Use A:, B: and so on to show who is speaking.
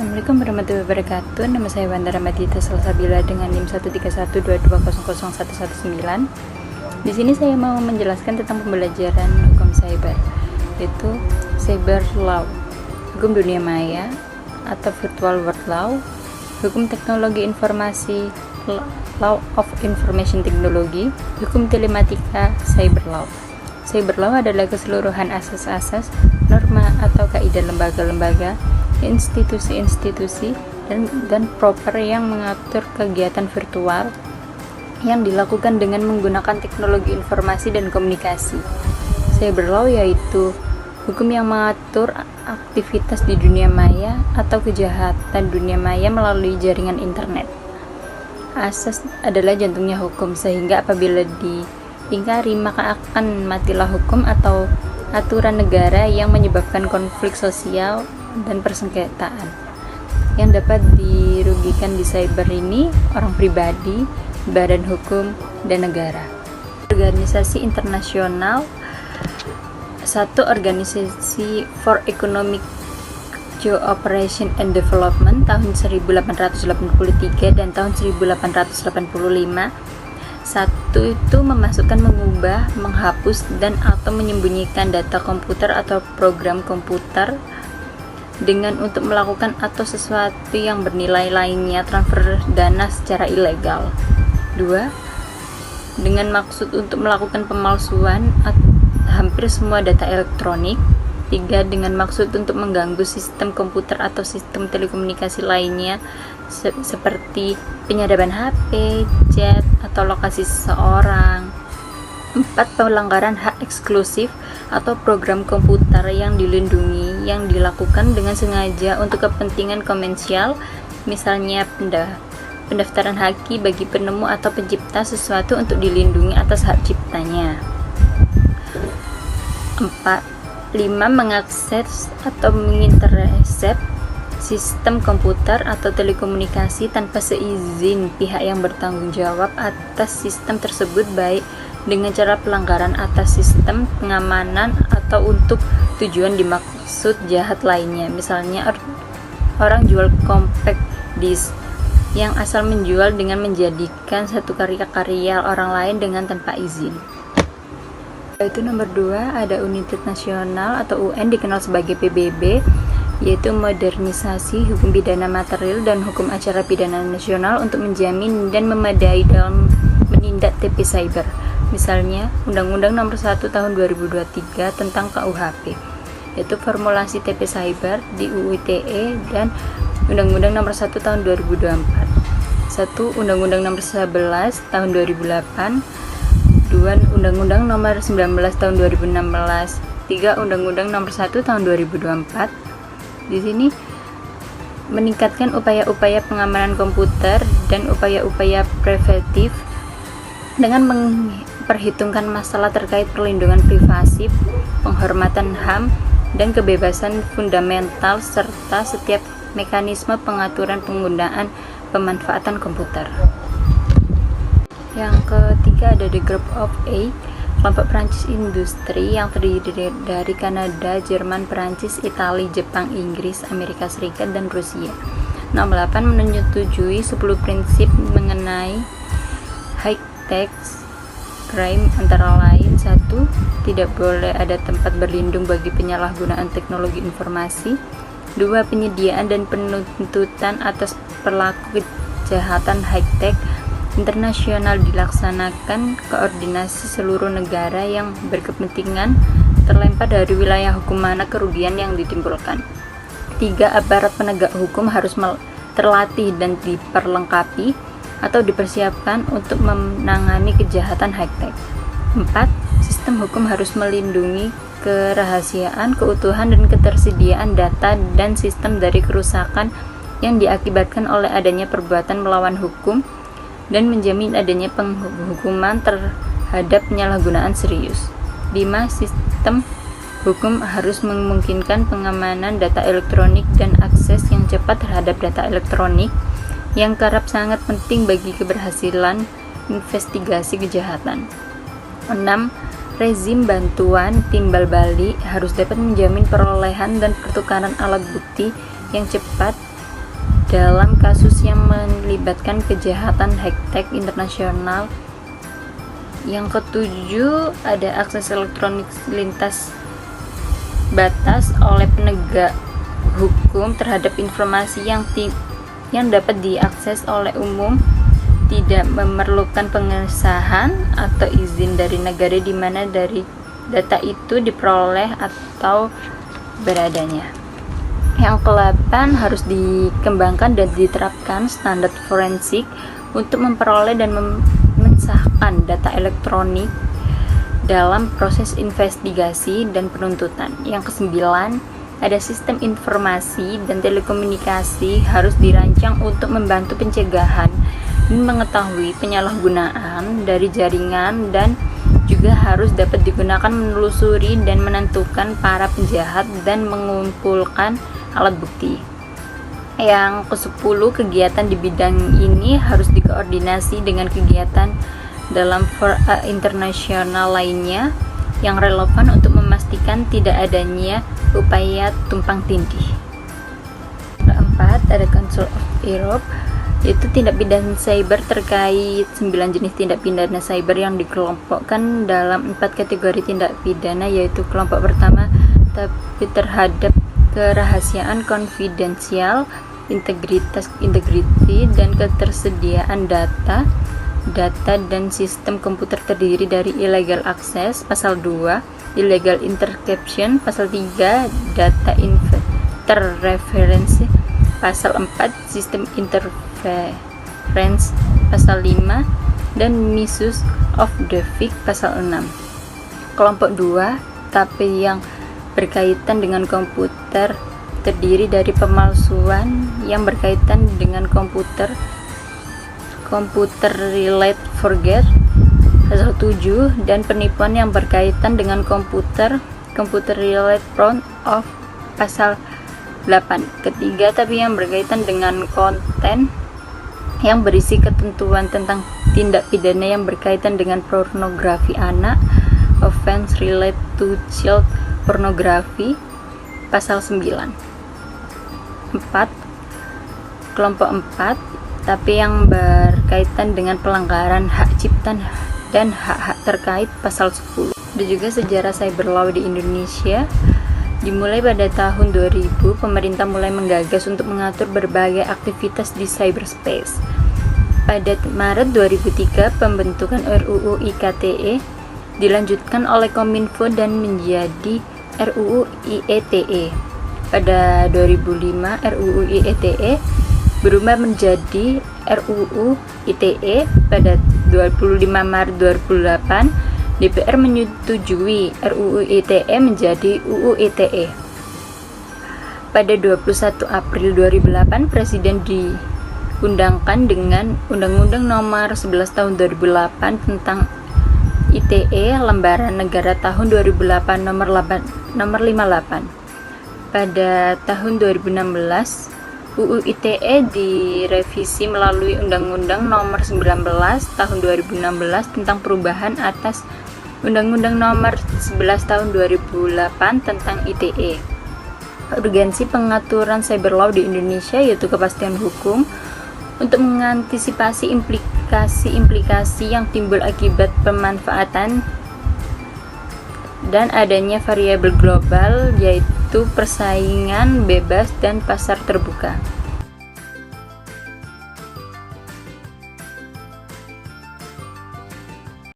A: Assalamualaikum warahmatullahi wabarakatuh. Nama saya Wanda Ramadita Salsabila dengan NIM 13122001119. Di sini saya mau menjelaskan tentang pembelajaran hukum cyber, yaitu cyber law, hukum dunia maya atau virtual world law, hukum teknologi informasi, law of information technology, hukum telematika, cyber law. Cyber law adalah keseluruhan asas-asas, norma atau kaidah lembaga-lembaga, institusi-institusi dan proper yang mengatur kegiatan virtual yang dilakukan dengan menggunakan teknologi informasi dan komunikasi. Cyber law yaitu hukum yang mengatur aktivitas di dunia maya atau kejahatan dunia maya melalui jaringan internet. Asas adalah jantungnya hukum, sehingga apabila diingkari maka akan matilah hukum atau aturan negara yang menyebabkan konflik sosial dan persengketaan. Yang dapat dirugikan di cyber ini orang pribadi, badan hukum, dan negara. Organisasi internasional, satu Organisasi for Economic Cooperation and Development tahun 1883 dan tahun 1885. Satu itu memasukkan, mengubah, menghapus, dan atau menyembunyikan data komputer atau program komputer dengan untuk melakukan atau sesuatu yang bernilai lainnya transfer dana secara ilegal. 2. Dengan maksud untuk melakukan pemalsuan hampir semua data elektronik. 3. Dengan maksud untuk mengganggu sistem komputer atau sistem telekomunikasi lainnya seperti penyadapan HP, chat, atau lokasi seseorang. 4. Pelanggaran hak eksklusif atau program komputer yang dilindungi yang dilakukan dengan sengaja untuk kepentingan komersial, misalnya pendaftaran haki bagi penemu atau pencipta sesuatu untuk dilindungi atas hak ciptanya. 5. Mengakses atau mengintercept sistem komputer atau telekomunikasi tanpa seizin pihak yang bertanggung jawab atas sistem tersebut, baik dengan cara pelanggaran atas sistem pengamanan atau untuk tujuan dimaksud jahat lainnya. Misalnya orang jual compact disc yang asal menjual dengan menjadikan satu karya-karya orang lain dengan tanpa izin. Itu nomor 2, ada Unit Nasional atau UN dikenal sebagai PBB, yaitu modernisasi hukum pidana material dan hukum acara pidana nasional untuk menjamin dan memadai dalam menindak TP cyber. Misalnya Undang-Undang Nomor 1 Tahun 2023 tentang KUHP, yaitu formulasi TP cyber di UU ITE, dan Undang-Undang Nomor 1 Tahun 2024. 1. Undang-Undang Nomor 11 Tahun 2008. 2. Undang-Undang Nomor 19 Tahun 2016. 3. Undang-Undang Nomor 1 Tahun 2024. Di sini meningkatkan upaya-upaya pengamanan komputer dan upaya-upaya preventif dengan memperhitungkan masalah terkait perlindungan privasi, penghormatan HAM, dan kebebasan fundamental serta setiap mekanisme pengaturan penggunaan pemanfaatan komputer. Yang ketiga ada The Group of Eight, kelompok Perancis Industri yang terdiri dari Kanada, Jerman, Perancis, Italia, Jepang, Inggris, Amerika Serikat, dan Rusia. Nomor 8 menyetujui 10 prinsip mengenai high-tech crime, antara lain: 1. Tidak boleh ada tempat berlindung bagi penyalahgunaan teknologi informasi. 2. Penyediaan dan penuntutan atas pelaku kejahatan high-tech internasional dilaksanakan koordinasi seluruh negara yang berkepentingan terlempar dari wilayah hukum mana kerugian yang ditimbulkan. 3. Aparat penegak hukum harus terlatih dan diperlengkapi atau dipersiapkan untuk menangani kejahatan high-tech. 4. Sistem hukum harus melindungi kerahasiaan, keutuhan, dan ketersediaan data dan sistem dari kerusakan yang diakibatkan oleh adanya perbuatan melawan hukum dan menjamin adanya penghukuman terhadap penyalahgunaan serius. 5. Sistem hukum harus memungkinkan pengamanan data elektronik dan akses yang cepat terhadap data elektronik, yang kerap sangat penting bagi keberhasilan investigasi kejahatan. 6. Rezim bantuan timbal balik harus dapat menjamin perolehan dan pertukaran alat bukti yang cepat dalam kasus yang melibatkan kejahatan high-tech internasional. Yang ketujuh, ada akses elektronik lintas batas oleh penegak hukum terhadap informasi yang dapat diakses oleh umum, tidak memerlukan pengesahan atau izin dari negara di mana dari data itu diperoleh atau beradanya. Yang ke-8, harus dikembangkan dan diterapkan standar forensik untuk memperoleh dan mensahkan data elektronik dalam proses investigasi dan penuntutan. Yang ke-9, ada sistem informasi dan telekomunikasi harus dirancang untuk membantu pencegahan dan mengetahui penyalahgunaan dari jaringan, dan juga harus dapat digunakan menelusuri dan menentukan para penjahat dan mengumpulkan alat bukti. Yang ke-10, kegiatan di bidang ini harus dikoordinasi dengan kegiatan dalam fora internasional lainnya yang relevan untuk memastikan tidak adanya upaya tumpang tindih. Keempat, ada Council of Europe, yaitu tindak pidana cyber terkait 9 jenis tindak pidana cyber yang dikelompokkan dalam 4 kategori tindak pidana, yaitu kelompok pertama tapi terhadap kerahasiaan konfidensial, integriti dan ketersediaan data dan sistem komputer terdiri dari illegal access, pasal 2, illegal interception, pasal 3, data interference, pasal 4, sistem interference, pasal 5, dan misuse of the weak, pasal 6. Kelompok 2, tapi yang berkaitan dengan komputer terdiri dari pemalsuan yang berkaitan dengan komputer related forgery, pasal 7, dan penipuan yang berkaitan dengan komputer related fraud of pasal 8. Ketiga, tapi yang berkaitan dengan konten yang berisi ketentuan tentang tindak pidana yang berkaitan dengan pornografi anak, offense related to child pornography, pasal 9. 4. Kelompok 4, tapi yang berkaitan dengan pelanggaran hak cipta dan hak-hak terkait, pasal 10. Dan juga sejarah cyber law di Indonesia. Dimulai pada tahun 2000, pemerintah mulai menggagas untuk mengatur berbagai aktivitas di cyberspace. Pada Maret 2003, pembentukan RUU IKTE dilanjutkan oleh Kominfo dan menjadi RUU IETE. Pada 2005, RUU IETE berubah menjadi RUU ITE. Pada 25 Maret 2008, DPR menyetujui RUU ITE menjadi UU ITE. Pada 21 April 2008, Presiden diundangkan dengan Undang-Undang Nomor 11 Tahun 2008 tentang ITE, Lembaran Negara Tahun 2008 Nomor 58. Pada tahun 2016, UU ITE direvisi melalui Undang-Undang Nomor 19 Tahun 2016 tentang perubahan atas Undang-Undang Nomor 11 Tahun 2008 tentang ITE. Urgensi pengaturan cyber law di Indonesia yaitu kepastian hukum untuk mengantisipasi implikasi-implikasi yang timbul akibat pemanfaatan dan adanya variabel global, yaitu persaingan bebas dan pasar terbuka.